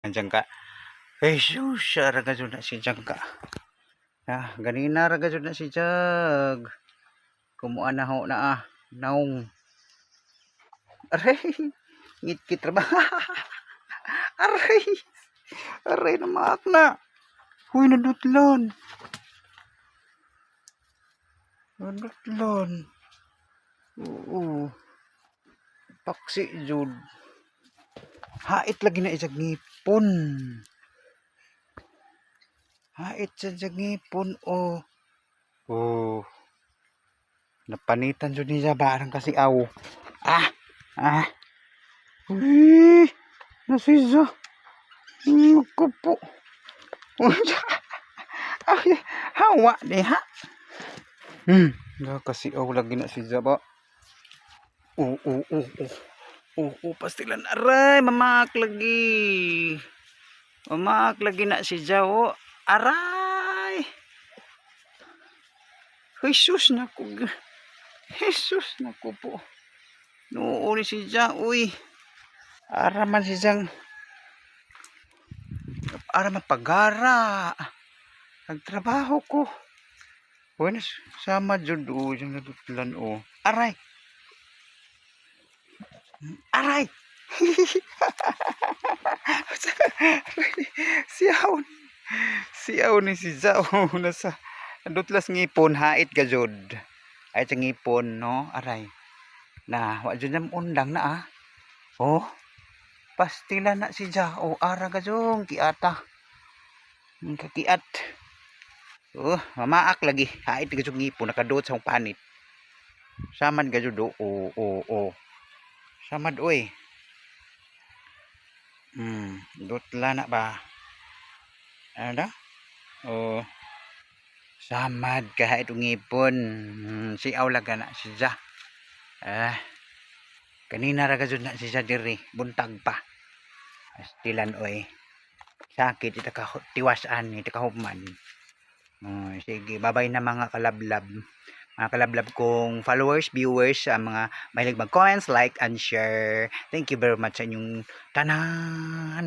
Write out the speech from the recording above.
Andiyan ka. Jesus, raga jud na si Jag ka. Ganina raga jud na si Jag. Kumuan na ho na naong. Aray, ngit-kit ra ba? Aray, aray na maak na. Huy, nadutlan. Nadutlan. Oo. Paksi jud. Hait lagi na isag ngipon. Hait sa ngipon oh. Oh. Napanitan jud niya barang kasi aw. Ah. Uy, nasiza. Naku po. Ay, hawa ni ha. Kasi aw lagi na si Zaba. Pastilan aray mamak lagi. Mamak lagi na si Jawo. Aray. Jesus naku. Jesus naku po. Nuuli si Ja, uy. Araman si Jang. Araman pagara. Nagtrabaho ko. Uy, sama jud o. Yung natutlan o. Aray. Aray. Siyaw ni si Ja. Nasa dutlas ngipon hait gajod. Ay sa ngipon no. Aray. Na, wa jud nam undang na Oh. Pastila na si Ja. Oh, ara gajong kiata. Kakiat. Oh, mamaak lagi. Hait gajong ngipon nakadot sa panit. Samad gajud do. Oh. Samad oy. Dutla na ba? Ano da? Oh. Samad kahit ngipon. Siaw laga na si Ja. Kanina ra gajud na si Ja diri, buntag pa. Astilan oy. Sakit ita ka tiwasan, ita ka hupman. Sige, babay na mga kalablab. Mga kalablab kong followers, viewers, mga mahilig mag-comments, like, and share. Thank you very much sa inyong tanan.